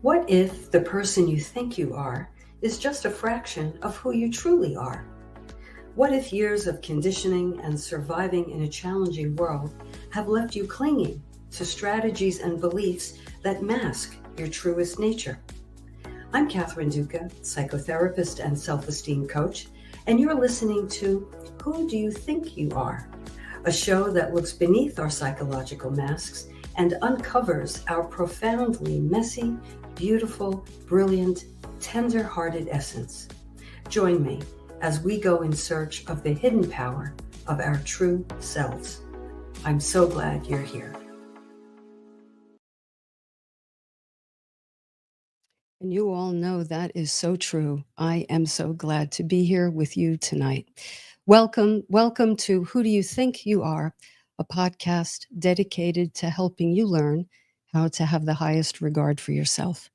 What if the person you think you are is just a fraction of who you truly are? What if years of conditioning and surviving in a challenging world have left you clinging to strategies and beliefs that mask your truest nature? I'm Catherine Duca, psychotherapist and self-esteem coach, and you're listening to Who Do You Think You Are? A show that looks beneath our psychological masks and uncovers our profoundly messy, beautiful, brilliant, tender-hearted essence. Join me as we go in search of the hidden power of our true selves. I'm so glad you're here. And you all know that is so true. I am so glad to be here with you tonight. Welcome to Who Do You Think You Are, a podcast dedicated to helping you learn how to have the highest regard for yourself,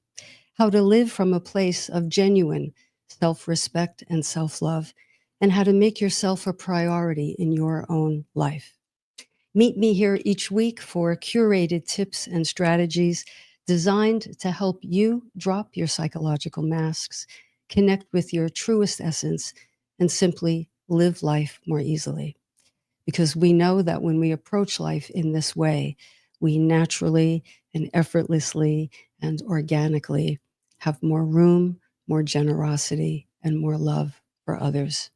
how to live from a place of genuine self respect and self love, and how to make yourself a priority in your own life. Meet me here each week for curated tips and strategies designed to help you drop your psychological masks, connect with your truest essence, and simply live life more easily. Because we know that when we approach life in this way, we naturally and effortlessly and organically have more room, more generosity, and more love for others.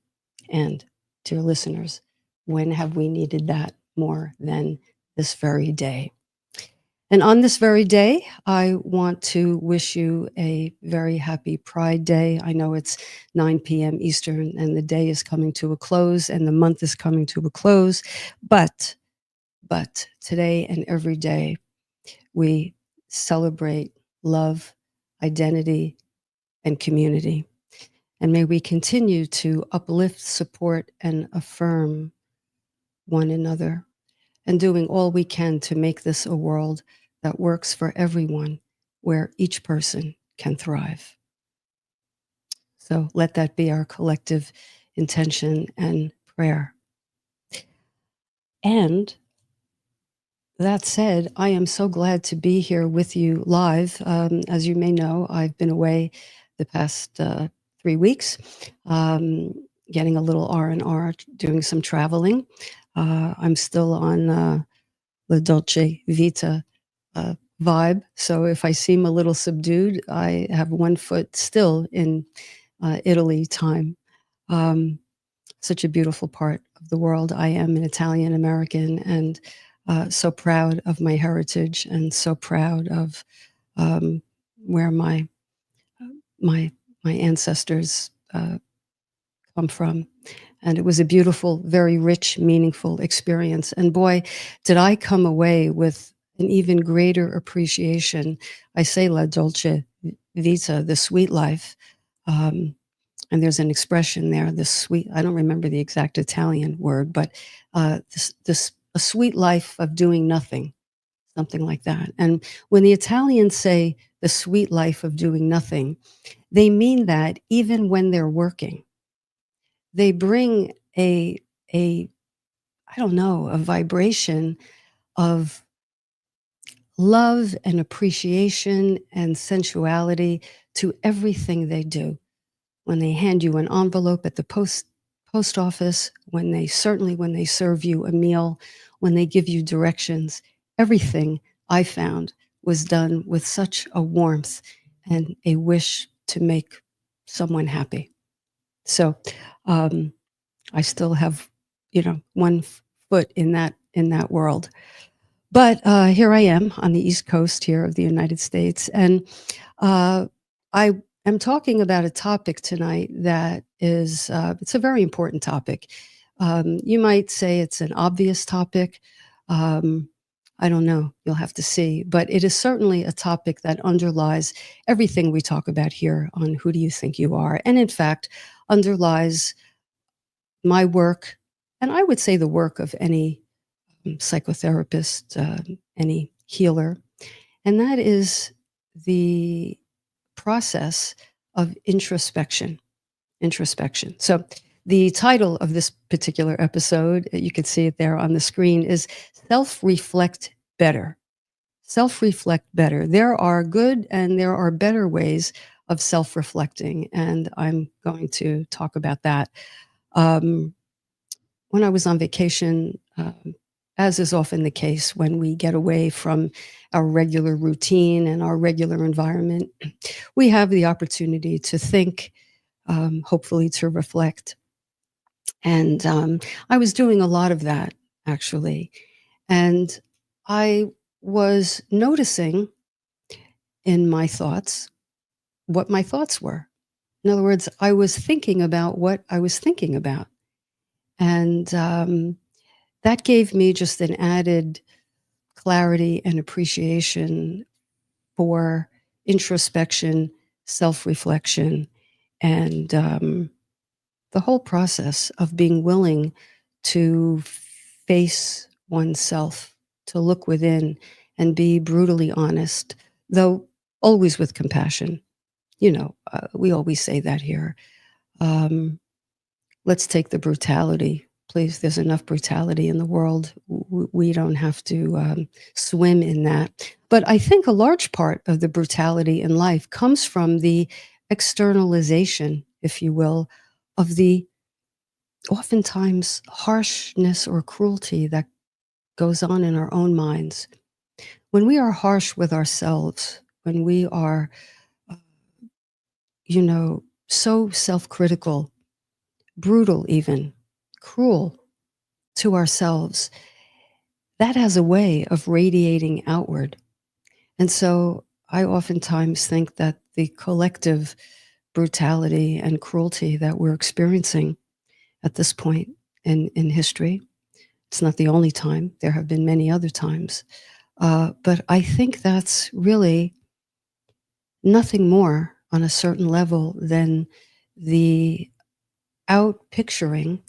And, dear listeners, when have we needed that more than this very day? And on this very day, I want to wish you a very happy Pride Day. I know it's 9 p.m. Eastern and the day is coming to a close and the month is coming to a close. But, but today and every day, we celebrate love, identity, and community. And may we continue to uplift, support, and affirm one another, and doing all we can to make this a world that works for everyone, where each person can thrive. So let that be our collective intention and prayer. And that said, I am so glad to be here with you live. As you may know, I've been away the past 3 weeks, getting a little R&R, doing some traveling. I'm still on the Dolce Vita vibe. So if I seem a little subdued, I have one foot still in Italy time. Such a beautiful part of the world. I am an Italian American and so proud of my heritage and so proud of where my ancestors come from. And it was a beautiful, very rich, meaningful experience. And boy, did I come away with an even greater appreciation. I say La Dolce Vita, the sweet life. And there's an expression there, the sweet, I don't remember the exact Italian word, but a sweet life of doing nothing, something like that. And when the Italians say the sweet life of doing nothing, they mean that even when they're working, they bring a I don't know, a vibration of love and appreciation and sensuality to everything they do. When they hand you an envelope at the post office, when they serve you a meal, when they give you directions, everything I found was done with such a warmth and a wish to make someone happy. So I still have, one foot in that world. But here I am on the East Coast here of the United States, and I am talking about a topic tonight that is it's a very important topic. You might say it's an obvious topic. Um, I don't know. You'll have to see. But it is certainly a topic that underlies everything we talk about here on Who Do You Think You Are? And in fact, underlies my work, and I would say the work of any psychotherapist, any healer, and that is the process of introspection. Introspection. So, the title of this particular episode, you can see it there on the screen, is Self Reflect Better. self-reflect better. There are good and there are better ways of self-reflecting, and I'm going to talk about that. When I was on vacation, as is often the case when we get away from our regular routine and our regular environment, we have the opportunity to think, hopefully to reflect. And I was doing a lot of that, actually. And I was noticing in my thoughts what my thoughts were. In other words, I was thinking about what I was thinking about. And that gave me just an added clarity and appreciation for introspection, self-reflection, and the whole process of being willing to face oneself, to look within and be brutally honest, though always with compassion. You know, we always say that here. Let's take the brutality, please. There's enough brutality in the world. We don't have to swim in that. But I think a large part of the brutality in life comes from the externalization, if you will, of the oftentimes harshness or cruelty that goes on in our own minds. When we are harsh with ourselves, when we are, so self-critical, brutal even, cruel to ourselves, that has a way of radiating outward. And so I oftentimes think that the collective brutality and cruelty that we're experiencing at this point in history, it's not the only time. There have been many other times. But I think that's really nothing more on a certain level than the outpicturing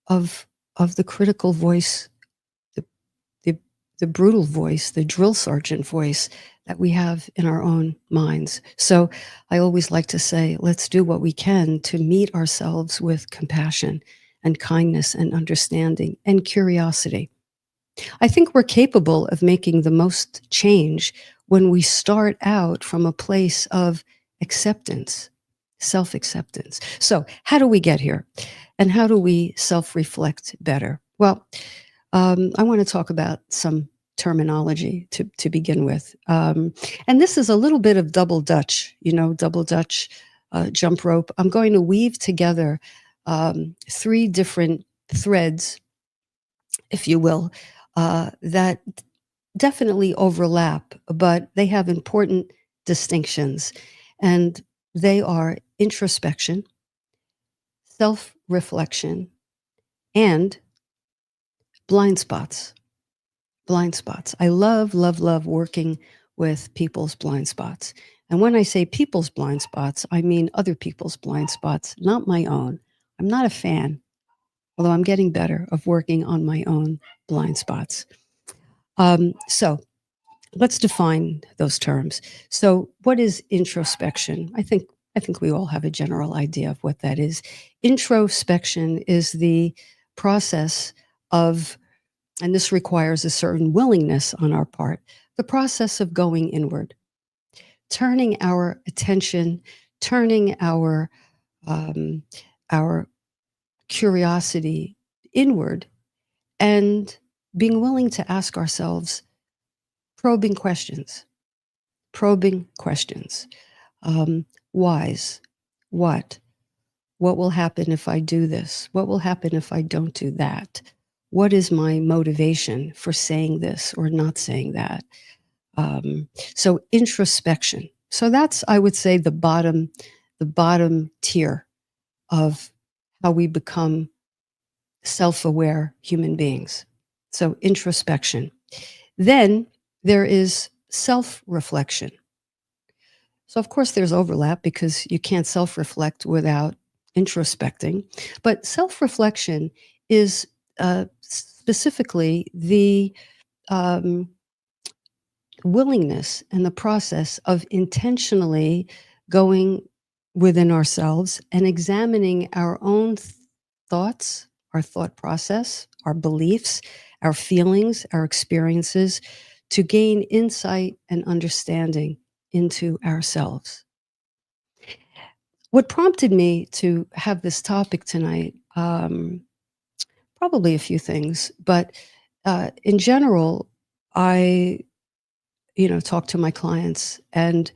of the critical voice, the, the, the brutal voice, the drill sergeant voice that we have in our own minds. So I always like to say, let's do what we can to meet ourselves with compassion and kindness and understanding and curiosity. I think we're capable of making the most change when we start out from a place of acceptance, self-acceptance. So how do we get here? And how do we self-reflect better? Well, I want to talk about some terminology to begin with. And this is a little bit of double Dutch, double Dutch jump rope. I'm going to weave together 3 different threads, if you will, that definitely overlap, but they have important distinctions. And they are introspection, self-reflection, and blind spots. Blind spots. I love, love, love working with people's blind spots. And when I say people's blind spots, I mean other people's blind spots, not my own. I'm not a fan, although I'm getting better, of working on my own blind spots. So let's define those terms. So what is introspection? I think we all have a general idea of what that is. Introspection is the process of, and this requires a certain willingness on our part, the process of going inward, turning our attention, turning our curiosity inward, and being willing to ask ourselves probing questions. Whys? What? What will happen if I do this? What will happen if I don't do that? What is my motivation for saying this or not saying that? So introspection. So that's, I would say, the bottom tier of how we become self-aware human beings. So introspection. Then there is self-reflection. So of course there's overlap because you can't self-reflect without introspecting. But self-reflection is specifically the willingness and the process of intentionally going within ourselves and examining our own thoughts, our thought process, our beliefs, our feelings, our experiences, to gain insight and understanding into ourselves. What prompted me to have this topic tonight, probably a few things, but in general, I, talk to my clients, and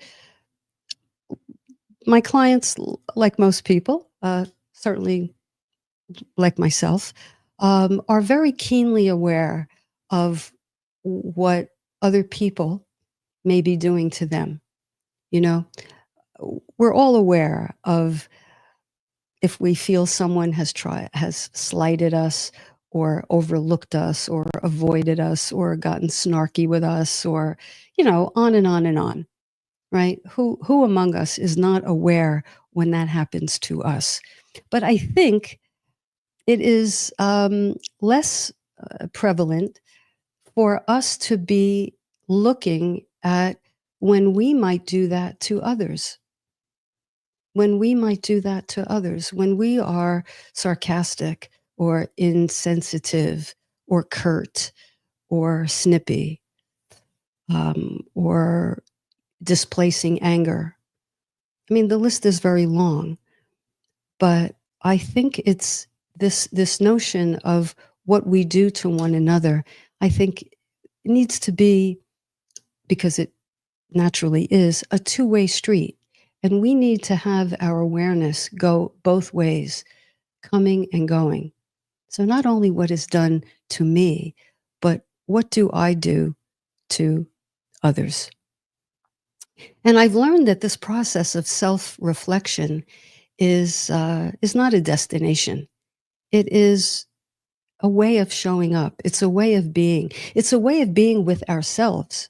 my clients, like most people, certainly like myself, are very keenly aware of what other people may be doing to them. You know, we're all aware of if we feel someone has slighted us or overlooked us or avoided us or gotten snarky with us, or on and on and on, right? Who among us is not aware when that happens to us? But I think it is less prevalent for us to be looking at when we might do that to others. When we might do that to others, when we are sarcastic or insensitive or curt or snippy, or displacing anger. I mean, the list is very long, but I think it's this notion of what we do to one another. I think it needs to be, because it naturally is, a two-way street. And we need to have our awareness go both ways, coming and going. So not only what is done to me, but what do I do to others? And I've learned that this process of self-reflection is not a destination. It is a way of showing up. It's a way of being. It's a way of being with ourselves.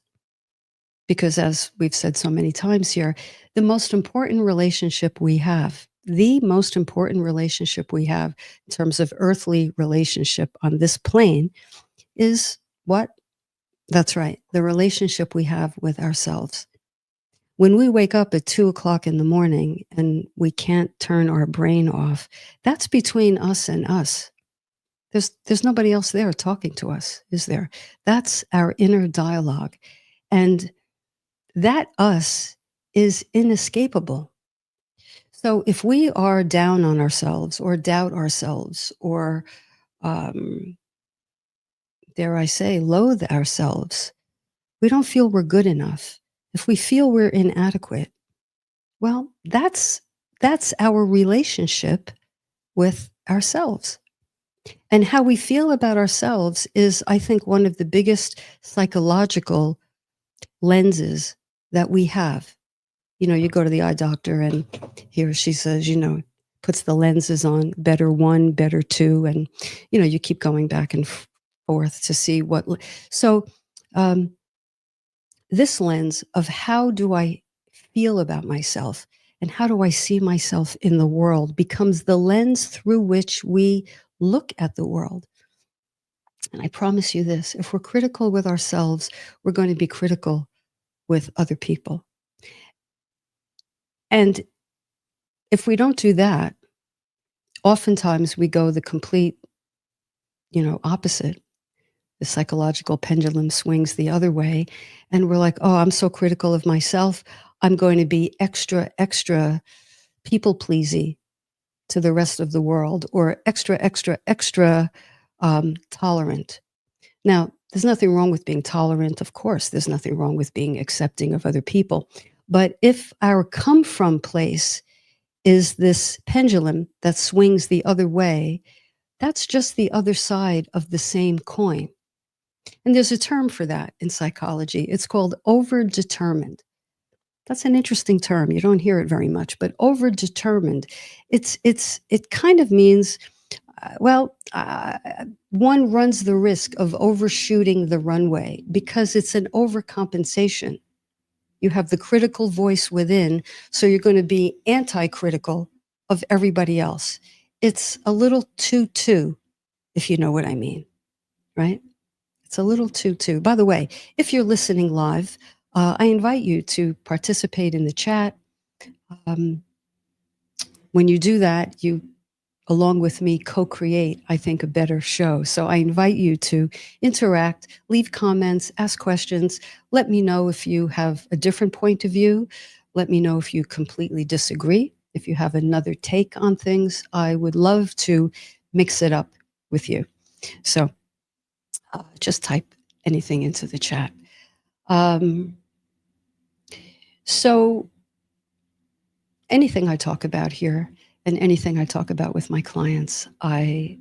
Because as we've said so many times here, the most important relationship we have, the most important relationship we have in terms of earthly relationship on this plane is what? That's right, the relationship we have with ourselves. When we wake up at 2:00 in the morning and we can't turn our brain off, that's between us and us. There's nobody else there talking to us, is there? That's our inner dialogue. And that us is inescapable. So if we are down on ourselves or doubt ourselves or, um, dare I say, loathe ourselves, we don't feel we're good enough. If we feel we're inadequate, well, that's our relationship with ourselves. And how we feel about ourselves is, I think, one of the biggest psychological lenses that we have. You go to the eye doctor and he or she says, puts the lenses on, better one, better two, and, you keep going back and forth to see what. So, this lens of how do I feel about myself and how do I see myself in the world becomes the lens through which we look at the world. And I promise you this, if we're critical with ourselves, we're going to be critical with other people. And if we don't do that, oftentimes we go the complete, opposite. The psychological pendulum swings the other way. And we're like, oh, I'm so critical of myself. I'm going to be extra, extra people pleasy to the rest of the world, or extra, extra, extra tolerant. Now, there's nothing wrong with being tolerant. Of course, there's nothing wrong with being accepting of other people. But if our come from place is this pendulum that swings the other way, that's just the other side of the same coin. And there's a term for that in psychology. It's called overdetermined. That's an interesting term. You don't hear it very much, but overdetermined. It kind of means, one runs the risk of overshooting the runway because it's an overcompensation. You have the critical voice within, so you're going to be anti-critical of everybody else. It's a little too, if you know what I mean, right? It's a little too. By the way, if you're listening live, I invite you to participate in the chat. When you do that, you along with me, co-create, I think, a better show. So I invite you to interact, leave comments, ask questions. Let me know if you have a different point of view. Let me know if you completely disagree. If you have another take on things, I would love to mix it up with you. So just type anything into the chat. So anything I talk about here and anything I talk about with my clients, I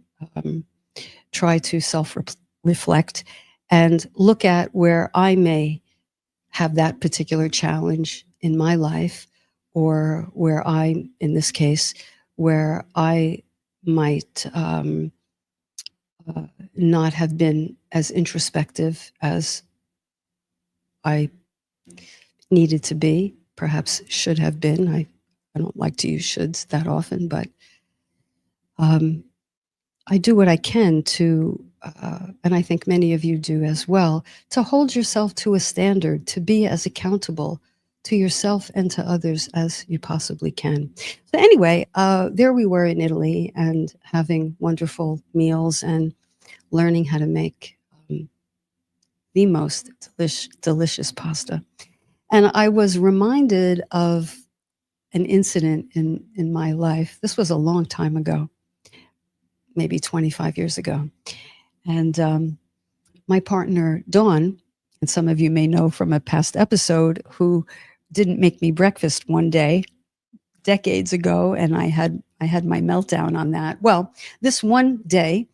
try to self-reflect and look at where I may have that particular challenge in my life, or where I, in this case, where I might not have been as introspective as I needed to be, perhaps should have been. I don't like to use shoulds that often, but I do what I can to, and I think many of you do as well, to hold yourself to a standard, to be as accountable to yourself and to others as you possibly can. So anyway, there we were in Italy and having wonderful meals and learning how to make the most delicious pasta. And I was reminded of an incident in my life. This was a long time ago, maybe 25 years ago. And my partner, Dawn, and some of you may know from a past episode, who didn't make me breakfast one day decades ago, and I had my meltdown on that. Well, this one day,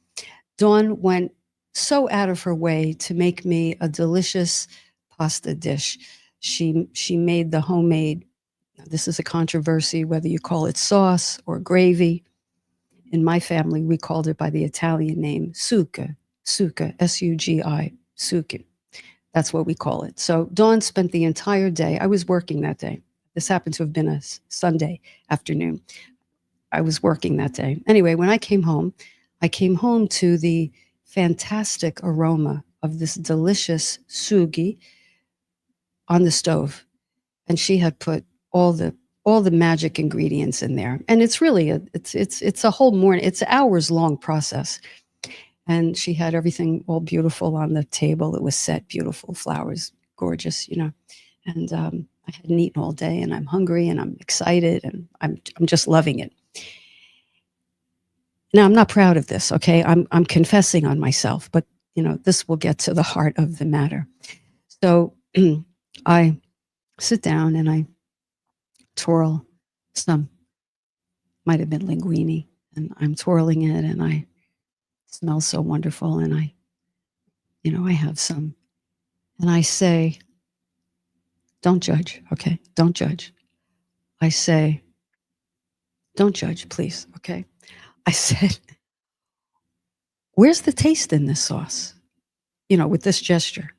Dawn went so out of her way to make me a delicious pasta dish. She made the homemade, this is a controversy whether you call it sauce or gravy. In my family, we called it by the Italian name suga, S-U-G-I, suga. That's what we call it. So Dawn spent the entire day. I was working that day. This happened to have been a Sunday afternoon. I was working that day. Anyway, when I came home to the fantastic aroma of this delicious sugi on the stove. And she had put all the magic ingredients in there. And it's really it's a whole morning, it's an hours long process. And she had everything all beautiful on the table. It was set, beautiful flowers, gorgeous, you know. And I hadn't eaten all day, and I'm hungry, and I'm excited, and I'm just loving it. Now, I'm not proud of this, okay? I'm confessing on myself, but you know, this will get to the heart of the matter. So I sit down and I twirl some, might have been linguine, and I'm twirling it, and I smell so wonderful, and I have some, and I say, don't judge, okay? Don't judge. I say, don't judge, please, okay? I said, where's the taste in this sauce? You know, with this gesture,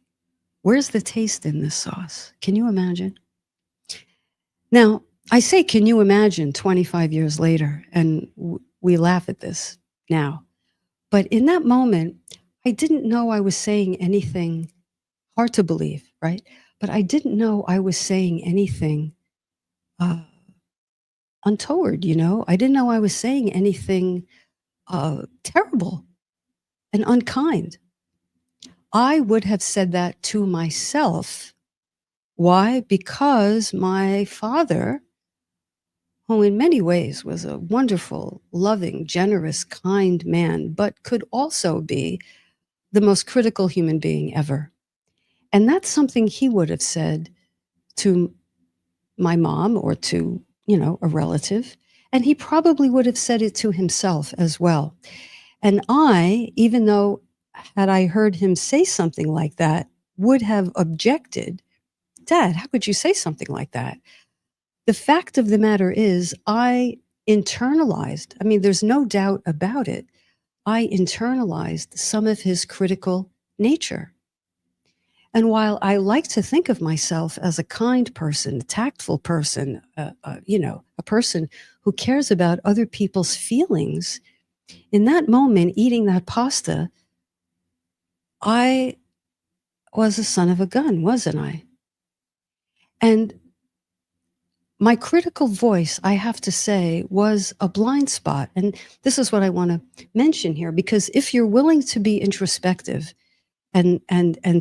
where's the taste in this sauce? Can you imagine? Now, I say, can you imagine 25 years later, and we laugh at this now. But in that moment, I didn't know I was saying anything hard to believe, right? But I didn't know I was saying anything untoward, you know? I didn't know I was saying anything terrible and unkind. I would have said that to myself. Why? Because my father, who in many ways was a wonderful, loving, generous, kind man, but could also be the most critical human being ever. And that's something he would have said to my mom or to, you know, a relative. And he probably would have said it to himself as well. And I, even though had I heard him say something like that, would have objected. Dad, how could you say something like that? The fact of the matter is, I internalized, I mean, there's no doubt about it. I internalized some of his critical nature. And while I like to think of myself as a kind person, a tactful person, you know, a person who cares about other people's feelings, in that moment, eating that pasta, I was a son of a gun, wasn't I? And my critical voice, I have to say, was a blind spot. And this is what I want to mention here, because if you're willing to be introspective and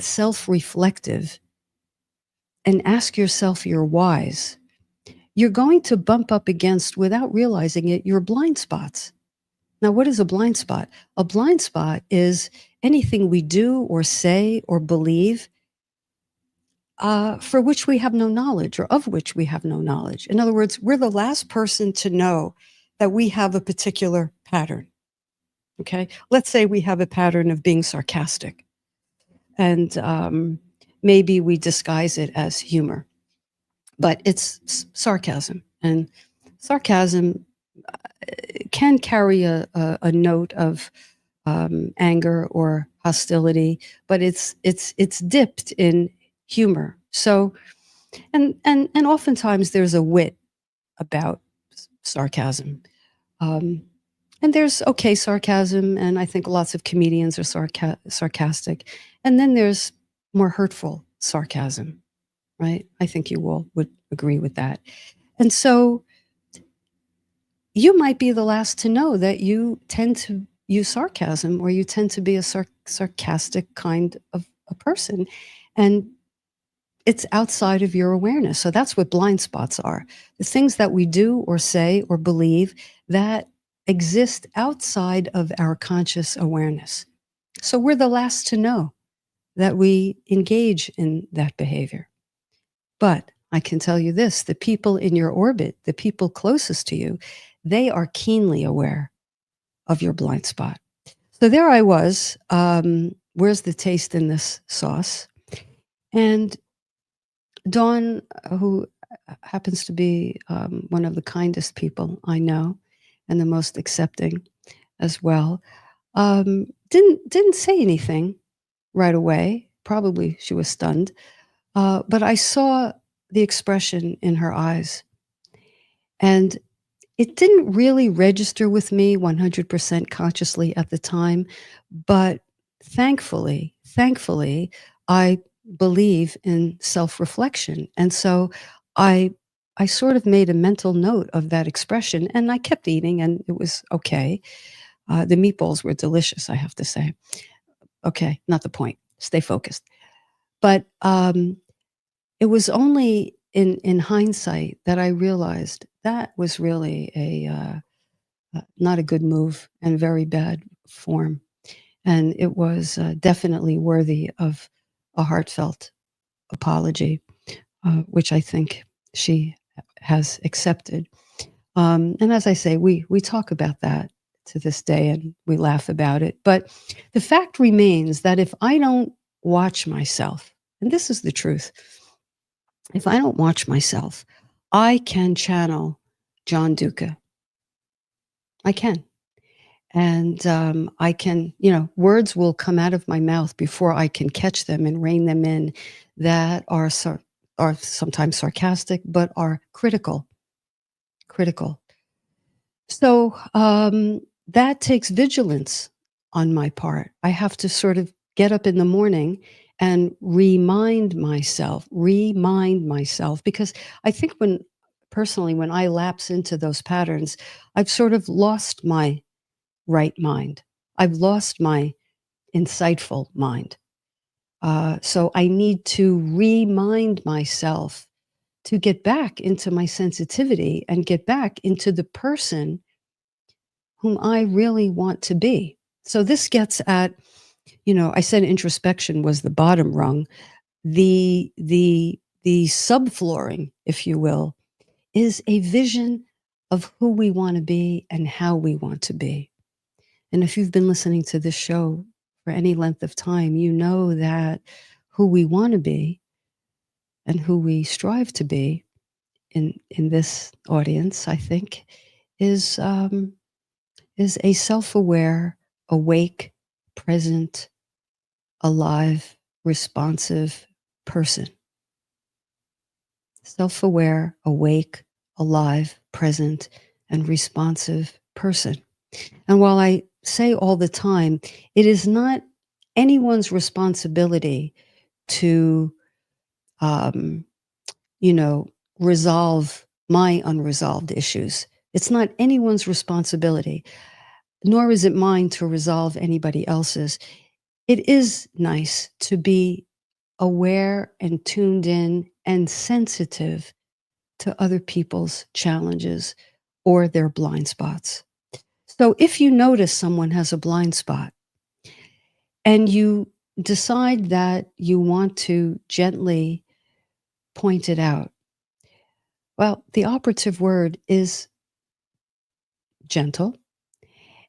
self-reflective and ask yourself your whys, you're going to bump up against, without realizing it, your blind spots. Now, what is a blind spot? A blind spot is anything we do or say or believe for which we have no knowledge, or of which we have no knowledge. In other words, we're the last person to know that we have a particular pattern. Okay, let's say we have a pattern of being sarcastic, and maybe we disguise it as humor, but it's sarcasm, and sarcasm can carry a note of anger or hostility, but it's dipped in humor. So, and oftentimes there's a wit about sarcasm. Um, and there's okay sarcasm, and I think lots of comedians are sarcastic. And then there's more hurtful sarcasm, right? I think you all would agree with that. And so you might be the last to know that you tend to use sarcasm, or you tend to be a sarcastic kind of a person. And it's outside of your awareness. So that's what blind spots are. The things that we do or say or believe that exist outside of our conscious awareness. So we're the last to know that we engage in that behavior. But I can tell you this, the people in your orbit, the people closest to you, they are keenly aware of your blind spot. So there I was. Where's the taste in this sauce? And Dawn, who happens to be one of the kindest people I know, and the most accepting as well, didn't say anything right away. Probably she was stunned, but I saw the expression in her eyes, and it didn't really register with me 100% consciously at the time, but thankfully, I believe in self-reflection. And so I sort of made a mental note of that expression, and I kept eating, and it was okay. The meatballs were delicious, I have to say. Okay, not the point. Stay focused. But it was only in hindsight that I realized that was really not a good move, and very bad form. And it was definitely worthy of a heartfelt apology, which I think she has accepted. And as I say, we talk about that to this day, and we laugh about it. But the fact remains that if I don't watch myself, and this is the truth, if I don't watch myself, I can channel John Duca. I can. And I can, words will come out of my mouth before I can catch them and rein them in, that are sometimes sarcastic, but are critical. So that takes vigilance on my part. I have to sort of get up in the morning and remind myself, because I think personally, when I lapse into those patterns, I've sort of lost my right mind. I've lost my insightful mind. So I need to remind myself to get back into my sensitivity and get back into the person whom I really want to be. So this gets at, I said introspection was the bottom rung. The subflooring, if you will, is a vision of who we want to be and how we want to be. And if you've been listening to this show for any length of time, you know that who we want to be and who we strive to be in this audience, I think, is a self-aware, awake, present, alive, responsive person. Self-aware, awake, alive, present, and responsive person. And while I say all the time, it is not anyone's responsibility to, resolve my unresolved issues. It's not anyone's responsibility, nor is it mine to resolve anybody else's. It is nice to be aware and tuned in and sensitive to other people's challenges or their blind spots. So if you notice someone has a blind spot and you decide that you want to gently point it out, well, the operative word is gentle.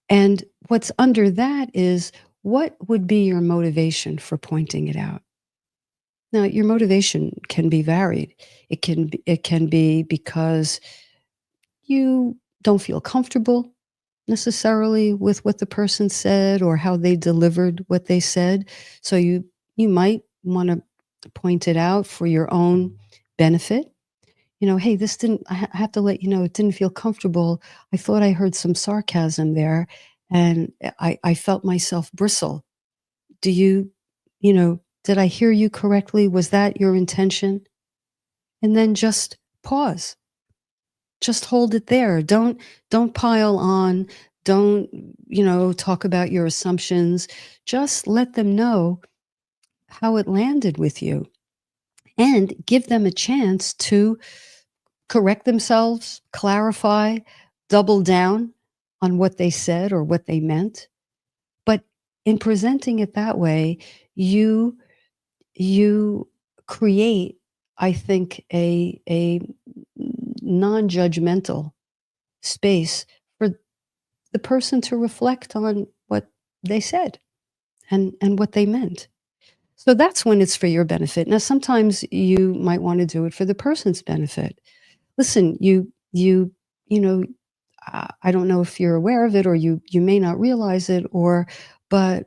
And what's under that is, what would be your motivation for pointing it out? Now, your motivation can be varied. It can be because you don't feel comfortable necessarily with what the person said or how they delivered what they said. So you might want to point it out for your own benefit. Hey, this didn't, I have to let you know, it didn't feel comfortable. I thought I heard some sarcasm there and I felt myself bristle. Do did I hear you correctly? Was that your intention? And then just pause. Just hold it there. Don't pile on. Don't, talk about your assumptions. Just let them know how it landed with you and give them a chance to correct themselves, clarify, double down on what they said or what they meant. But in presenting it that way, you create, I think, a non-judgmental space for the person to reflect on what they said and what they meant. So that's when it's for your benefit. Now, sometimes you might want to do it for the person's benefit. Listen, you know, I don't know if you're aware of it or you may not realize it, but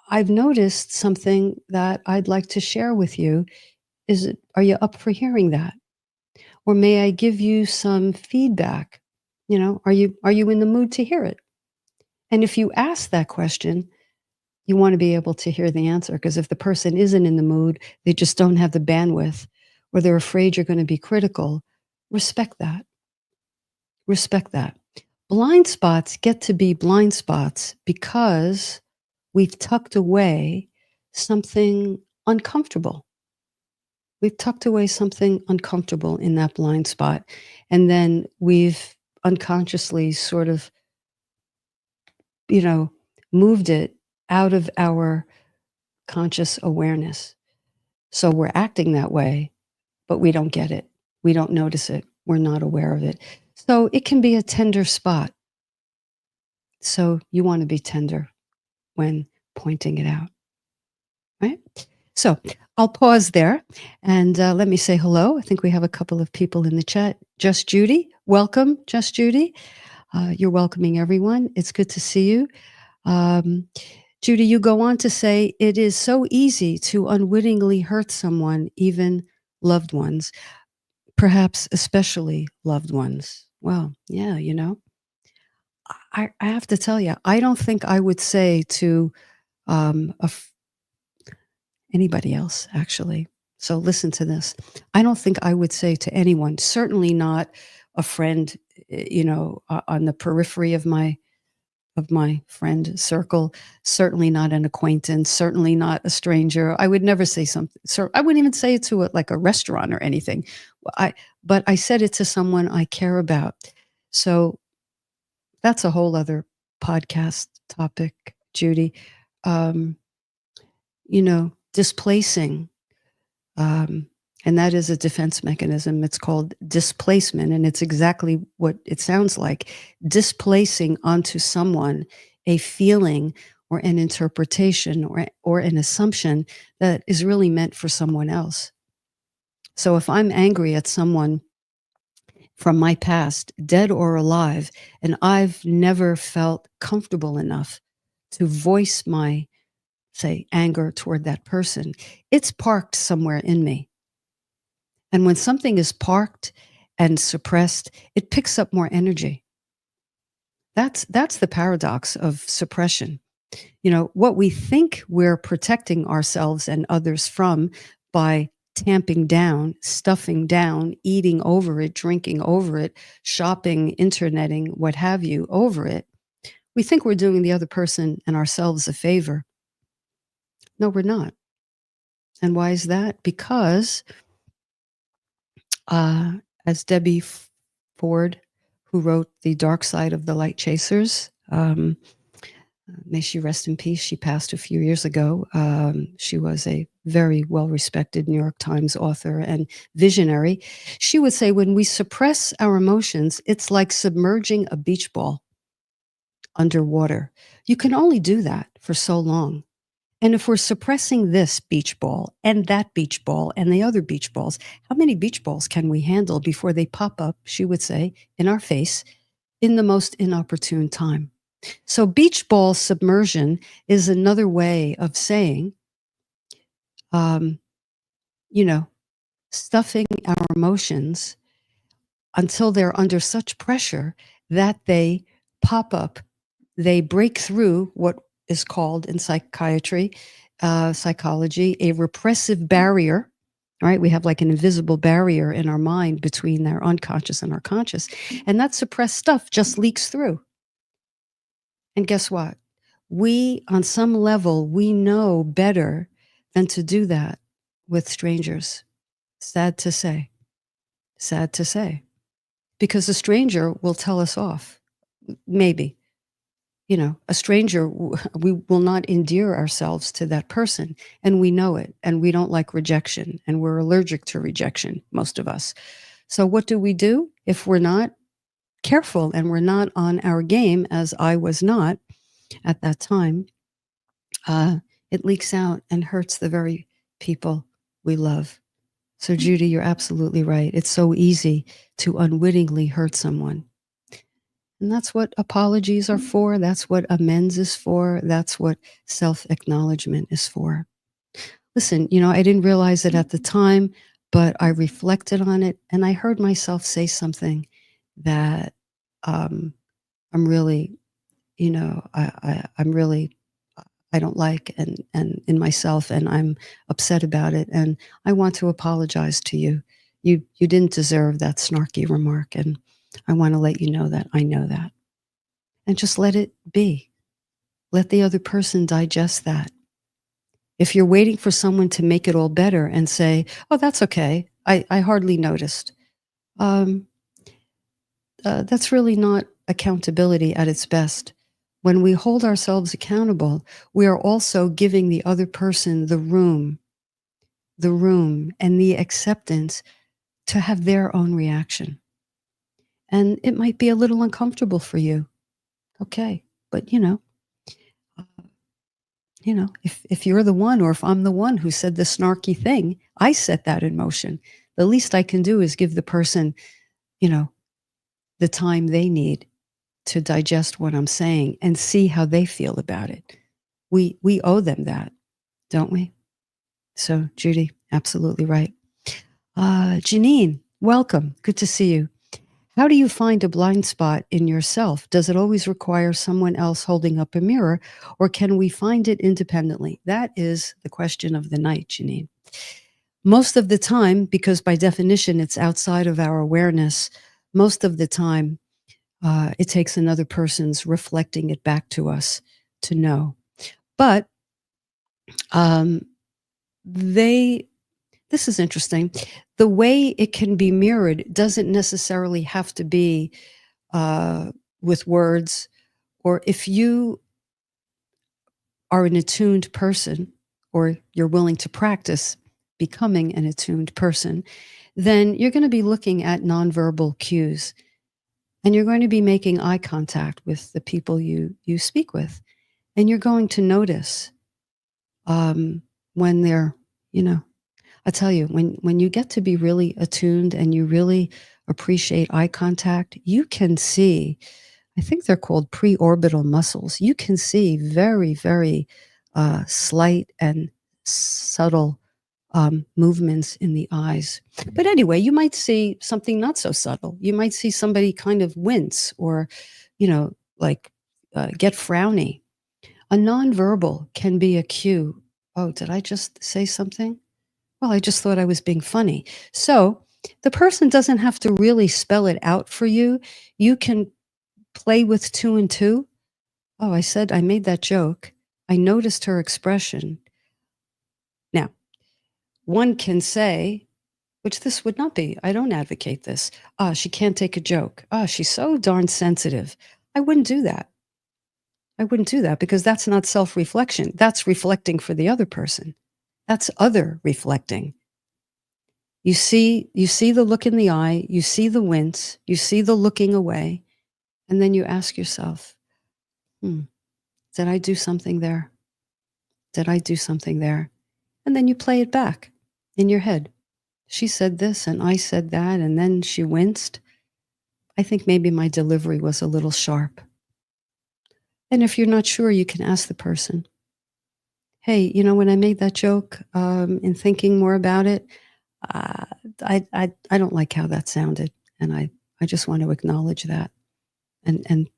I've noticed something that I'd like to share with you. Are you up for hearing that? Or may I give you some feedback? Are you in the mood to hear it? And if you ask that question, you want to be able to hear the answer, because if the person isn't in the mood, they just don't have the bandwidth, or they're afraid you're going to be critical, respect that. Respect that. Blind spots get to be blind spots because we've tucked away something uncomfortable. We've tucked away something uncomfortable in that blind spot. And then we've unconsciously sort of, moved it out of our conscious awareness. So we're acting that way, but we don't get it. We don't notice it. We're not aware of it. So it can be a tender spot. So you want to be tender when pointing it out, right? So I'll pause there and let me say hello. I think we have a couple of people in the chat. Just Judy, welcome, Just Judy. You're welcoming everyone. It's good to see you. Judy, you go on to say, it is so easy to unwittingly hurt someone, even loved ones, perhaps especially loved ones. Well, yeah, I have to tell you, I don't think I would say to anybody else, actually. So listen to this. I don't think I would say to anyone, certainly not a friend, on the periphery of my friend circle, certainly not an acquaintance, certainly not a stranger. I would never say something. So I wouldn't even say it to like a restaurant or anything. But I said it to someone I care about. So that's a whole other podcast topic, Judy. Displacing, and that is a defense mechanism. It's called displacement, and it's exactly what it sounds like: displacing onto someone a feeling or an interpretation or an assumption that is really meant for someone else. So if I'm angry at someone from my past, dead or alive, and I've never felt comfortable enough to voice my, say, anger toward that person, it's parked somewhere in me. And when something is parked and suppressed, it picks up more energy. That's the paradox of suppression. What we think we're protecting ourselves and others from by tamping down, stuffing down, eating over it, drinking over it, shopping, interneting, what have you, over it, we think we're doing the other person and ourselves a favor. No, we're not. And why is that? Because, as Debbie Ford, who wrote The Dark Side of the Light Chasers, may she rest in peace. She passed a few years ago. She was a very well-respected New York Times author and visionary. She would say, when we suppress our emotions, it's like submerging a beach ball underwater. You can only do that for so long. And if we're suppressing this beach ball and that beach ball and the other beach balls, how many beach balls can we handle before they pop up, she would say, in our face in the most inopportune time? So beach ball submersion is another way of saying, you know, stuffing our emotions until they're under such pressure that they pop up, they break through what is called in psychiatry, psychology, a repressive barrier. Right? We have like an invisible barrier in our mind between our unconscious and our conscious. And that suppressed stuff just leaks through. And guess what? We, on some level, we know better than to do that with strangers. Sad to say. Sad to say. Because a stranger will tell us off. Maybe. You know, a stranger, we will not endear ourselves to that person, and we know it, and we don't like rejection, and we're allergic to rejection, most of us. So what do? If we're not careful and we're not on our game, as I was not at that time, it leaks out and hurts the very people we love. So Judy, you're absolutely right. It's so easy to unwittingly hurt someone. And that's what apologies are for. That's what amends is for. That's what self-acknowledgement is for. Listen, I didn't realize it at the time, but I reflected on it and I heard myself say something that I'm really, I'm really, I don't like and in myself, and I'm upset about it. And I want to apologize to you. You didn't deserve that snarky remark. And I want to let you know that I know that. And just let it be. Let the other person digest that. If you're waiting for someone to make it all better and say, oh, that's okay, I hardly noticed. That's really not accountability at its best. When we hold ourselves accountable, we are also giving the other person the room and the acceptance to have their own reaction. And it might be a little uncomfortable for you. Okay. But if you're the one, or if I'm the one who said the snarky thing, I set that in motion. The least I can do is give the person, the time they need to digest what I'm saying and see how they feel about it. We owe them that, don't we? So Judy, absolutely right. Janine, welcome. Good to see you. How do you find a blind spot in yourself? Does it always require someone else holding up a mirror, or can we find it independently? That is the question of the night, Janine. Most of the time, because by definition it's outside of our awareness, most of the time it takes another person's reflecting it back to us to know. But this is interesting. The way it can be mirrored doesn't necessarily have to be with words, or if you are an attuned person, or you're willing to practice becoming an attuned person, then you're going to be looking at nonverbal cues, and you're going to be making eye contact with the people you speak with, and you're going to notice when they're, I tell you, when you get to be really attuned and you really appreciate eye contact, you can see, I think they're called preorbital muscles. You can see very, very slight and subtle movements in the eyes. But anyway, you might see something not so subtle. You might see somebody kind of wince, or, get frowny. A nonverbal can be a cue. Oh, did I just say something? Well, I just thought I was being funny. So the person doesn't have to really spell it out for you. You can play with two and two. Oh, I said I made that joke. I noticed her expression. Now, one can say, which this would not be, I don't advocate this. Ah, she can't take a joke. Ah, she's so darn sensitive. I wouldn't do that. I wouldn't do that because that's not self-reflection. That's reflecting for the other person. That's other reflecting. You see the look in the eye, you see the wince, you see the looking away, and then you ask yourself, did I do something there? Did I do something there? And then you play it back in your head. She said this and I said that, and then she winced. I think maybe my delivery was a little sharp. And if you're not sure, you can ask the person, hey, when I made that joke, in thinking more about it, I don't like how that sounded. And I just want to acknowledge that and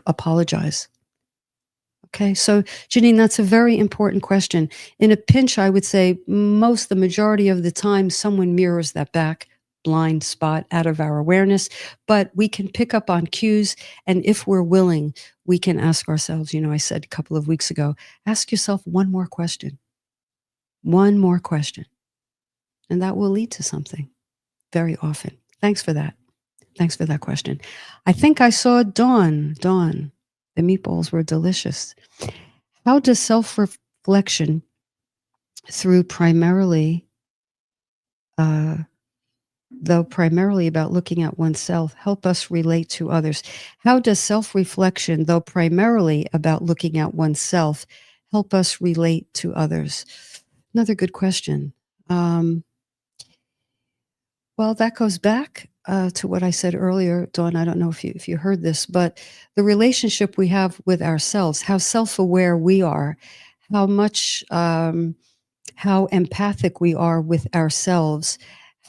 apologize. Okay, so Janine, that's a very important question. In a pinch, I would say the majority of the time, someone mirrors that back blind spot out of our awareness, but we can pick up on cues. And if we're willing, we can ask ourselves, I said a couple of weeks ago, ask yourself one more question, and that will lead to something very often. Thanks for that. Thanks for that question. I think I saw Dawn. Dawn, the meatballs were delicious. How does self-reflection though primarily about looking at oneself, help us relate to others? How does self-reflection, though primarily about looking at oneself, help us relate to others? Another good question. Well, that goes back to what I said earlier, Dawn. I don't know if you heard this, but the relationship we have with ourselves, how self-aware we are, how much, how empathic we are with ourselves,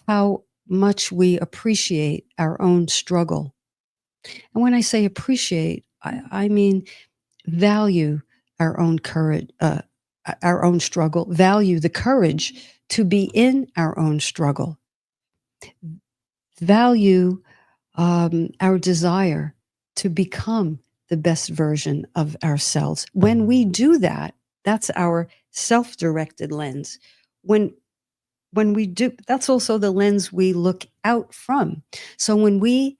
how much we appreciate our own struggle. And when I say appreciate, I mean value our own courage, our own struggle, value the courage to be in our own struggle, value our desire to become the best version of ourselves. When we do that, that's our self-directed lens. When we do, that's also the lens we look out from. So when we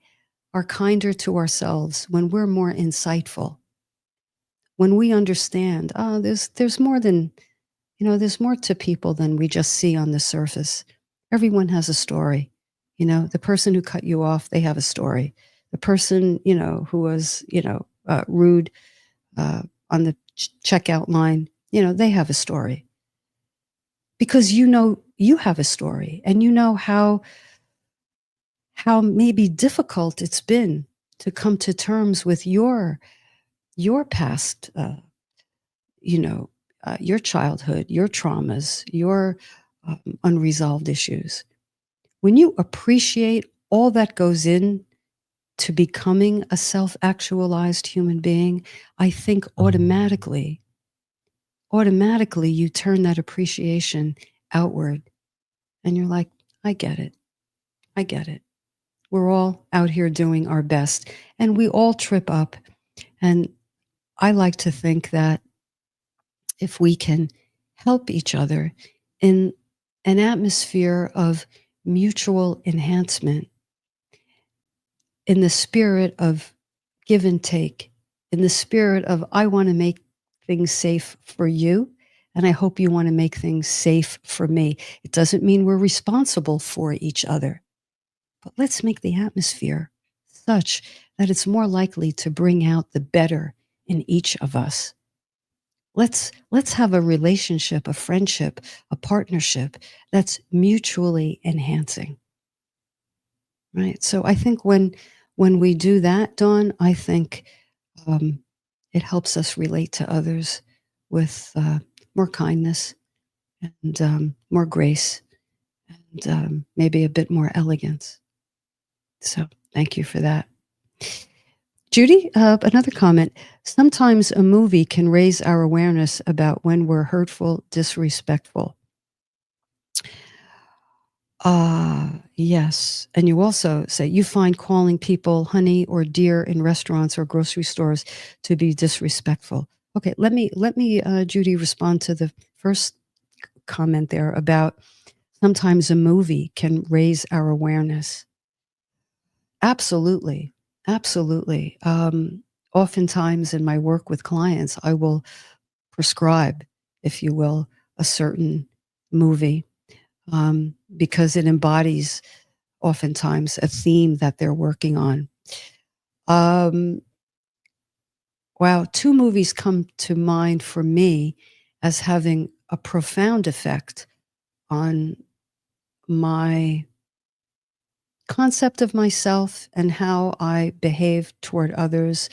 are kinder to ourselves, when we're more insightful, when we understand, there's more than, there's more to people than we just see on the surface. Everyone has a story. The person who cut you off, they have a story. The person, who was, rude on the checkout line, they have a story. Because you have a story, and how maybe difficult it's been to come to terms with your past, your childhood, your traumas, your unresolved issues. When you appreciate all that goes in to becoming a self-actualized human being, I think automatically you turn that appreciation outward, and you're like, I get it. We're all out here doing our best, and we all trip up. And I like to think that if we can help each other in an atmosphere of mutual enhancement, in the spirit of give and take, in the spirit of I want to make things safe for you, and I hope you want to make things safe for me. It doesn't mean we're responsible for each other, but let's make the atmosphere such that it's more likely to bring out the better in each of us. Let's have a relationship, a friendship, a partnership that's mutually enhancing. Right? So I think when we do that, Dawn, I think it helps us relate to others with more kindness and more grace and maybe a bit more elegance. So thank you for that. Judy, another comment. Sometimes a movie can raise our awareness about when we're hurtful, disrespectful. Yes. And you also say you find calling people honey or dear in restaurants or grocery stores to be disrespectful. Okay, let me, Judy, respond to the first comment there about sometimes a movie can raise our awareness. Absolutely. Absolutely. Oftentimes in my work with clients, I will prescribe, if you will, a certain movie because it embodies oftentimes a theme that they're working on. Wow, two movies come to mind for me as having a profound effect on my concept of myself and how I behave toward others.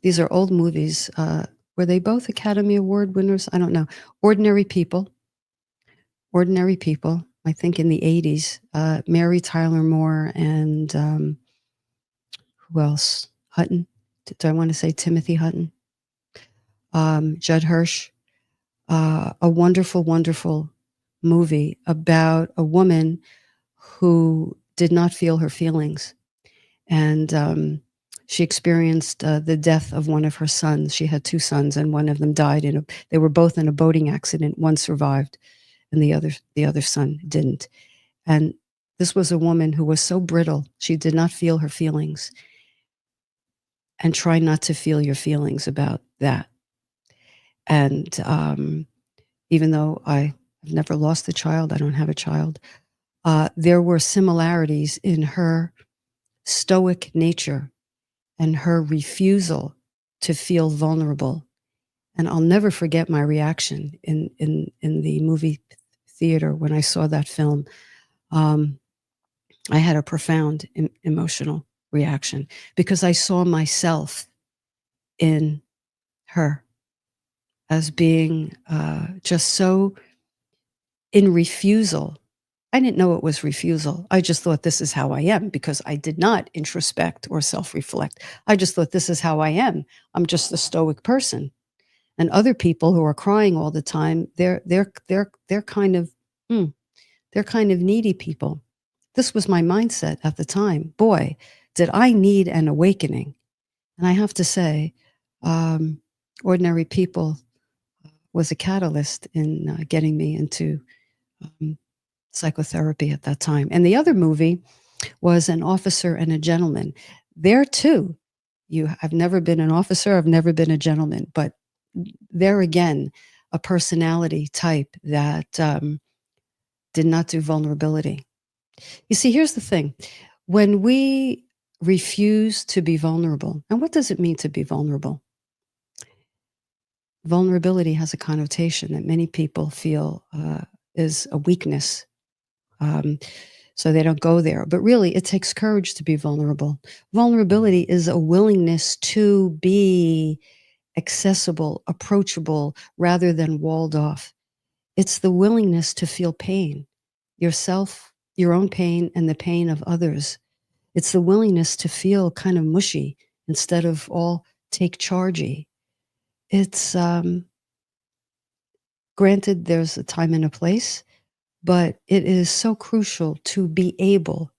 These are old movies. Were they both Academy Award winners? I don't know. Ordinary People. Ordinary People, I think in the 80s. Mary Tyler Moore and who else? Hutton. Do I want to say Timothy Hutton? Judd Hirsch. A wonderful, wonderful movie about a woman who did not feel her feelings. And she experienced the death of one of her sons. She had two sons, and one of them died. They were both in a boating accident. One survived, and the other son didn't. And this was a woman who was so brittle. She did not feel her feelings. And try not to feel your feelings about that. And even though I've never lost a child, I don't have a child, there were similarities in her stoic nature and her refusal to feel vulnerable. And I'll never forget my reaction in the movie theater when I saw that film. I had a profound emotional reaction because I saw myself in her as being just so in refusal. I didn't know it was refusal. I just thought this is how I am because I did not introspect or self-reflect. I just thought this is how I am. I'm just a stoic person. And other people who are crying all the time, they're kind of they're kind of needy people. This was my mindset at the time. Boy, did I need an awakening. And I have to say, Ordinary People was a catalyst in getting me into psychotherapy at that time. And the other movie was An Officer and a Gentleman. There too, I've never been an officer, I've never been a gentleman, but there again, a personality type that did not do vulnerability. You see, here's the thing. When we refuse to be vulnerable, and what does it mean to be vulnerable? Vulnerability has a connotation that many people feel is a weakness. So they don't go there. But really, it takes courage to be vulnerable. Vulnerability is a willingness to be accessible, approachable, rather than walled off. It's the willingness to feel pain, yourself, your own pain, and the pain of others. It's the willingness to feel kind of mushy instead of all take chargey. It's granted, there's a time and a place, but it is so crucial to be able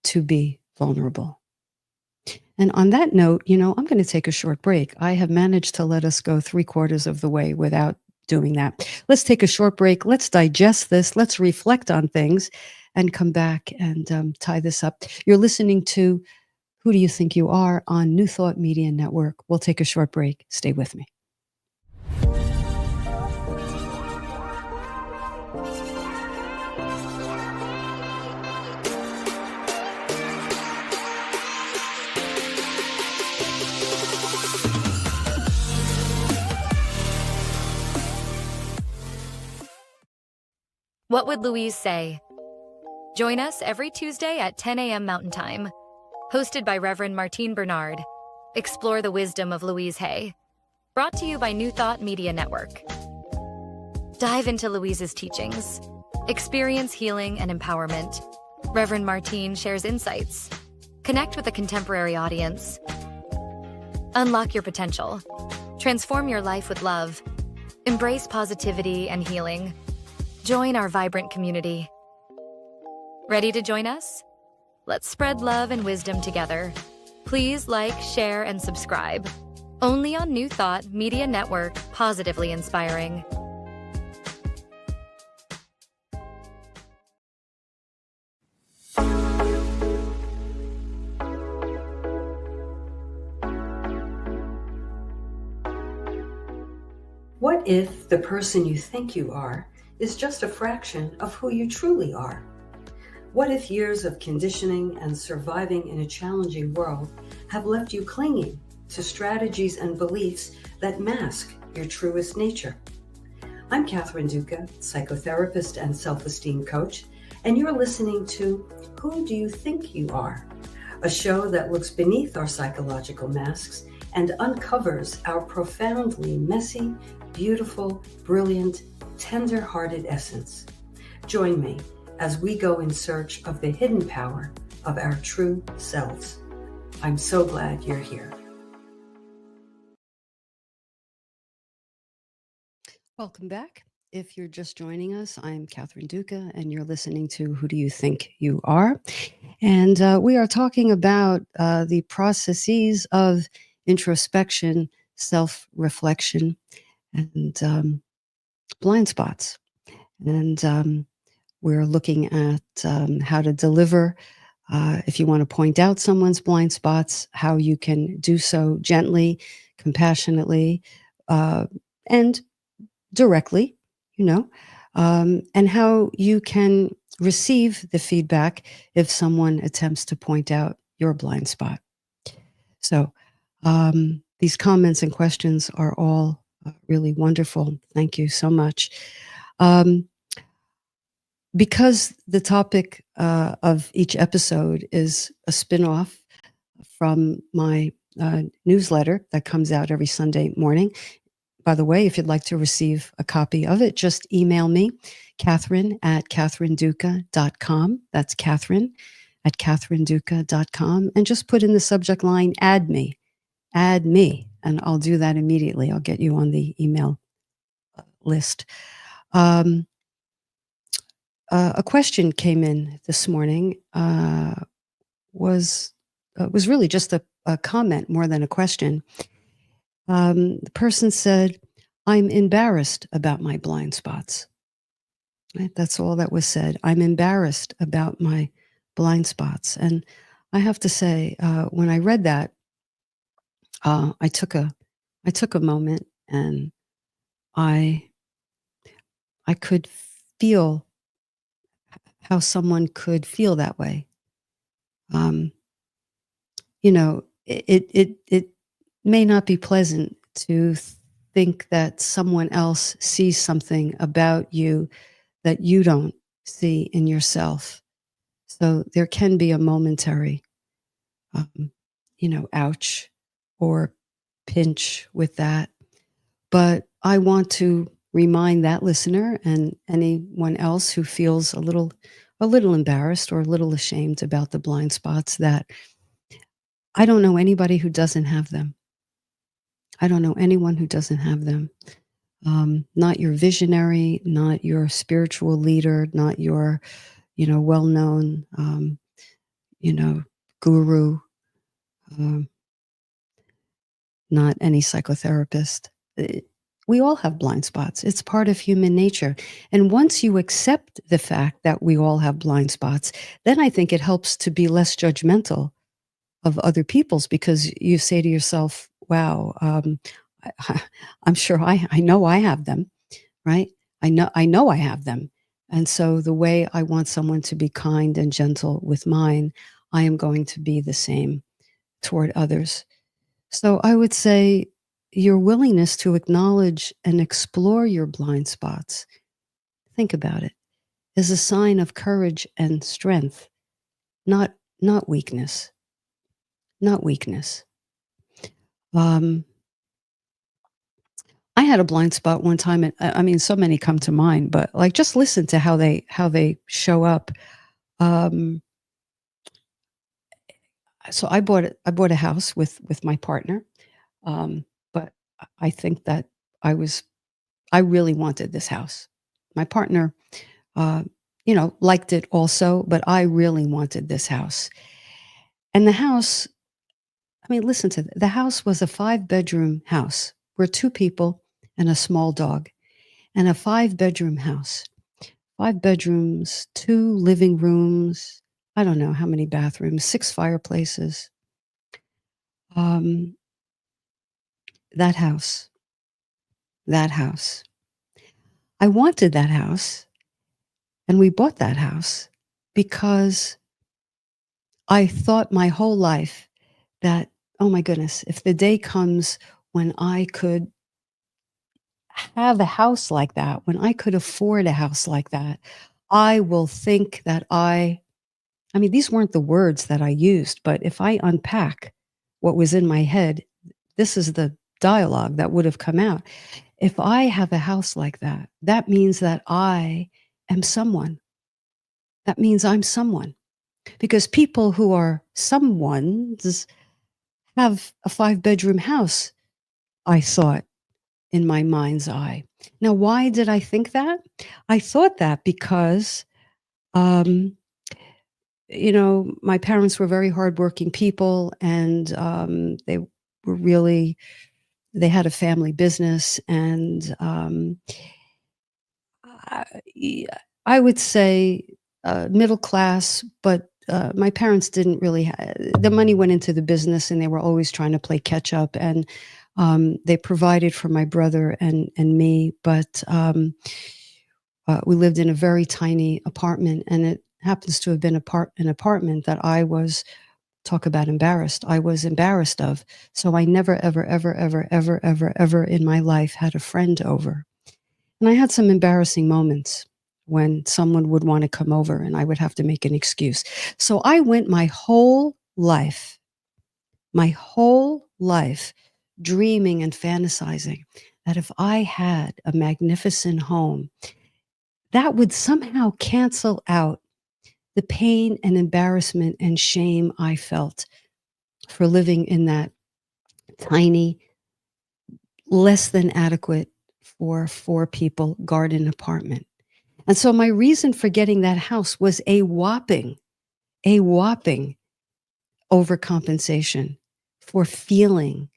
to be vulnerable. And on that note, I'm going to take a short break. I have managed to let us go 3/4 of the way without doing that. Let's take a short break. Let's digest this. Let's reflect on things and come back and tie this up. You're listening to Who Do You Think You Are on New Thought Media Network. We'll take a short break. Stay with me. What Would Louise Say? Join us every Tuesday at 10 a.m. Mountain Time. Hosted by Reverend Martine Bernard. Explore the wisdom of Louise Hay. Brought to you by New Thought Media Network. Dive into Louise's teachings. Experience healing and empowerment. Reverend Martine shares insights. Connect with a contemporary audience. Unlock your potential. Transform your life with love. Embrace positivity and healing. Join our vibrant community. Ready to join us? Let's spread love and wisdom together. Please like, share, and subscribe. Only on New Thought Media Network, positively inspiring. What if the person you think you are is just a fraction of who you truly are? What if years of conditioning and surviving in a challenging world have left you clinging to strategies and beliefs that mask your truest nature? I'm Catherine Duca, psychotherapist and self-esteem coach, and you're listening to Who Do You Think You Are? A show that looks beneath our psychological masks and uncovers our profoundly messy, beautiful, brilliant, tender-hearted essence. Join me as we go in search of the hidden power of our true selves. I'm so glad you're here. Welcome back. If you're just joining us, I'm Catherine Duca, and you're listening to Who Do You Think You Are? And we are talking about the processes of introspection, self-reflection, and blind spots. And we're looking at how to deliver, if you want to point out someone's blind spots, how you can do so gently, compassionately, and directly, and how you can receive the feedback if someone attempts to point out your blind spot. So these comments and questions are all really wonderful. Thank you so much. Because the topic of each episode is a spin-off from my newsletter that comes out every Sunday morning. By the way, if you'd like to receive a copy of it, just email me, Catherine@catherineduca.com. That's Catherine@catherineduca.com. And just put in the subject line, add me, and I'll do that immediately. I'll get you on the email list. A question came in this morning, was really just a comment more than a question. The person said, I'm embarrassed about my blind spots. Right? That's all that was said. I'm embarrassed about my blind spots. And I have to say, when I read that, I took a moment, and I could feel how someone could feel that way. It may not be pleasant to think that someone else sees something about you that you don't see in yourself. So there can be a momentary, ouch or pinch with that. But I want to remind that listener and anyone else who feels a little embarrassed or a little ashamed about the blind spots that I don't know anybody who doesn't have them. I don't know anyone who doesn't have them. Not your visionary, not your spiritual leader, not your, well-known, guru, not any psychotherapist. We all have blind spots. It's part of human nature. And once you accept the fact that we all have blind spots, then I think it helps to be less judgmental of other people's, because you say to yourself, wow, I'm sure I know I have them, right? I know I have them. And so the way I want someone to be kind and gentle with mine, I am going to be the same toward others. So I would say your willingness to acknowledge and explore your blind spots, think about it, is a sign of courage and strength, not weakness. Not weakness. I had a blind spot one time, and I mean, so many come to mind, but like, just listen to how they show up. So I bought a house with my partner, but I think that I really wanted this house. My partner, liked it also, but I really wanted this house. And the house, I mean, listen to the house was a 5-bedroom house. We're 2 people and a small dog, and a 5-bedroom house. 5 bedrooms, 2 living rooms. I don't know how many bathrooms, 6 fireplaces. Um, that house, that house. I wanted that house, and we bought that house because I thought my whole life that, oh my goodness, if the day comes when I could have a house like that, when I could afford a house like that, I will think that I mean, these weren't the words that I used, but if I unpack what was in my head, this is the dialogue that would have come out. If I have a house like that, that means that I am someone. That means I'm someone. Because people who are someones have a 5-bedroom house, I thought in my mind's eye. Now, why did I think that? I thought that because um, my parents were very hardworking people, and they were really, they had a family business, and I, I would say middle class, but my parents didn't really, the money went into the business, and they were always trying to play catch up, and they provided for my brother and me, but we lived in a very tiny apartment, and it happens to have been an apartment that I was, talk about embarrassed, I was embarrassed of. So I never, ever, ever, ever, ever, ever, ever in my life had a friend over. And I had some embarrassing moments when someone would want to come over and I would have to make an excuse. So I went my whole life dreaming and fantasizing that if I had a magnificent home, that would somehow cancel out the pain and embarrassment and shame I felt for living in that tiny, less than adequate for 4 people garden apartment. And so my reason for getting that house was a whopping overcompensation for feeling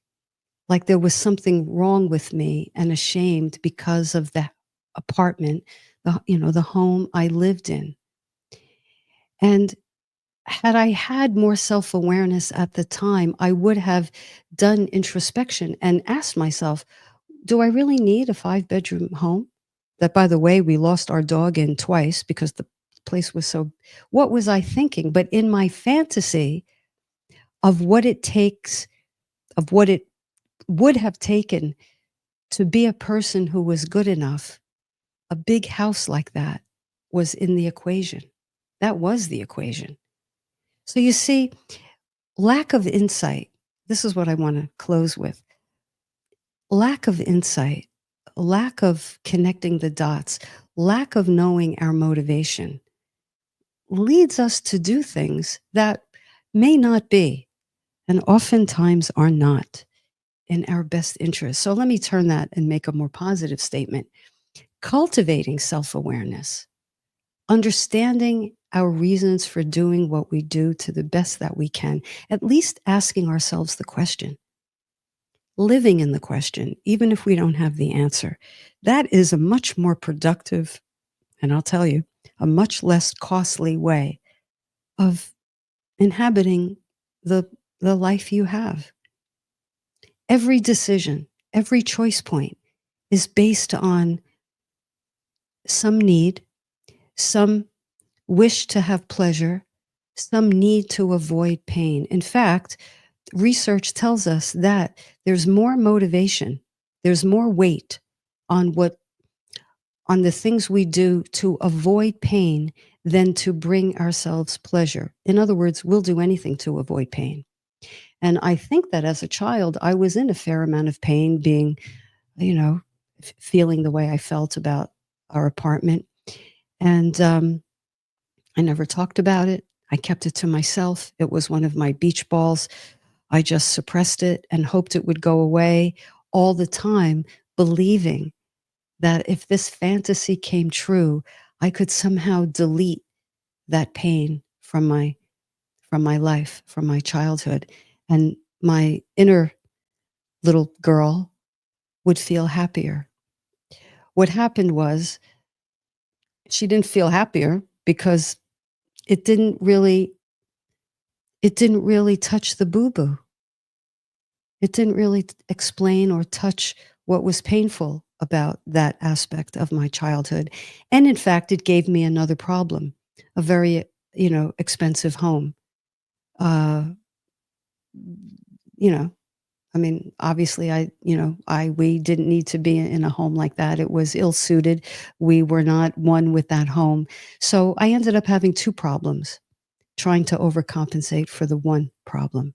like there was something wrong with me and ashamed because of the apartment, the home I lived in. And had I had more self-awareness at the time, I would have done introspection and asked myself, do I really need a 5-bedroom home? That, by the way, we lost our dog in twice because the place was so, what was I thinking? But in my fantasy of what it takes, of what it would have taken to be a person who was good enough, a big house like that was in the equation. That was the equation. So you see, lack of insight, this is what I want to close with. Lack of insight, lack of connecting the dots, lack of knowing our motivation leads us to do things that may not be, and oftentimes are not, in our best interest. So let me turn that and make a more positive statement. Cultivating self-awareness, understanding our reasons for doing what we do to the best that we can, at least asking ourselves the question, living in the question, even if we don't have the answer. That is a much more productive, and I'll tell you, a much less costly way of inhabiting the life you have. Every decision, every choice point is based on some need, some wish to have pleasure, some need to avoid pain. In fact, research tells us that there's more motivation, there's more weight on the things we do to avoid pain than to bring ourselves pleasure. In other words, we'll do anything to avoid pain. And I think that as a child, I was in a fair amount of pain, being, feeling the way I felt about our apartment. And I never talked about it. I kept it to myself. It was one of my beach balls. I just suppressed it and hoped it would go away all the time, believing that if this fantasy came true, I could somehow delete that pain from my life, from my childhood, and my inner little girl would feel happier. What happened was she didn't feel happier because it didn't really touch the boo-boo. It didn't really explain or touch what was painful about that aspect of my childhood. And in fact, it gave me another problem, a very, expensive home. You know, I mean, obviously we didn't need to be in a home like that. It was ill-suited. We were not one with that home. So I ended up having two problems, trying to overcompensate for the one problem.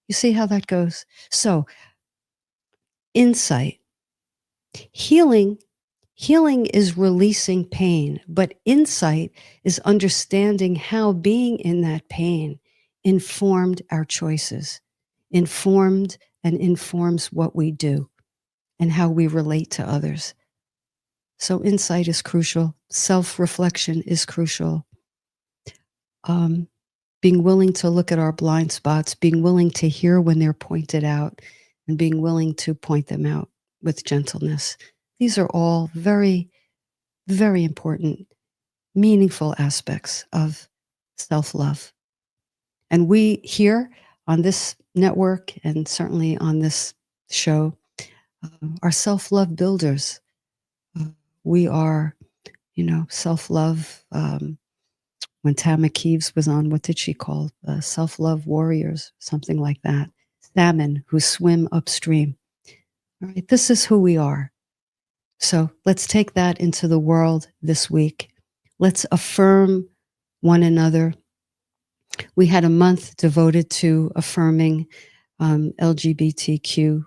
You see how that goes? So insight, healing is releasing pain, but insight is understanding how being in that pain informed our choices, informed and informs what we do and how we relate to others. So insight is crucial. Self-reflection is crucial. Being willing to look at our blind spots, being willing to hear when they're pointed out, and being willing to point them out with gentleness. These are all very, very important, meaningful aspects of self-love. And we here on this network and certainly on this show are self-love builders. We are, self-love. When Tama Keeves was on, what did she call self-love warriors, something like that? Salmon who swim upstream. All right, this is who we are. So let's take that into the world this week. Let's affirm one another. We had a month devoted to affirming LGBTQ,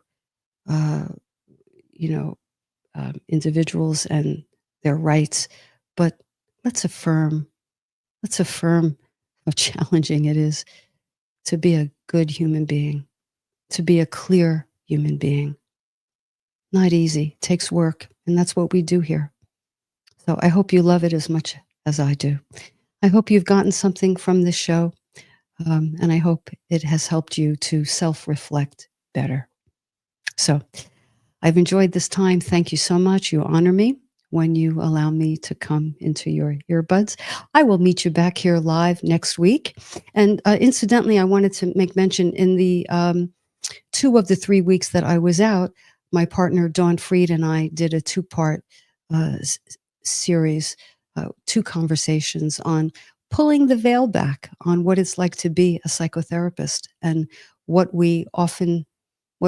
individuals and their rights. But let's affirm how challenging it is to be a good human being, to be a clear human being. Not easy, takes work, and that's what we do here. So I hope you love it as much as I do. I hope you've gotten something from this show, and I hope it has helped you to self-reflect better. So I've enjoyed this time. Thank you so much. You honor me when you allow me to come into your earbuds. I will meet you back here live next week. And incidentally, I wanted to make mention in the 2 of the 3 weeks that I was out, my partner Dawn Freed and I did a 2-part series, 2 conversations on pulling the veil back on what it's like to be a psychotherapist and what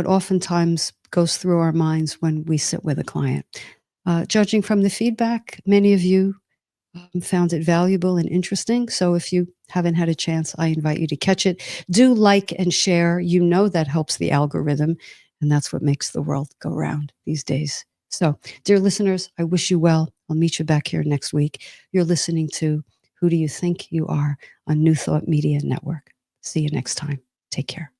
oftentimes goes through our minds when we sit with a client. Judging from the feedback, many of you found it valuable and interesting. So if you haven't had a chance, I invite you to catch it. Do like and share. You know that helps the algorithm, and that's what makes the world go round these days. So, dear listeners, I wish you well. I'll meet you back here next week. You're listening to Who Do You Think You Are on New Thought Media Network. See you next time. Take care.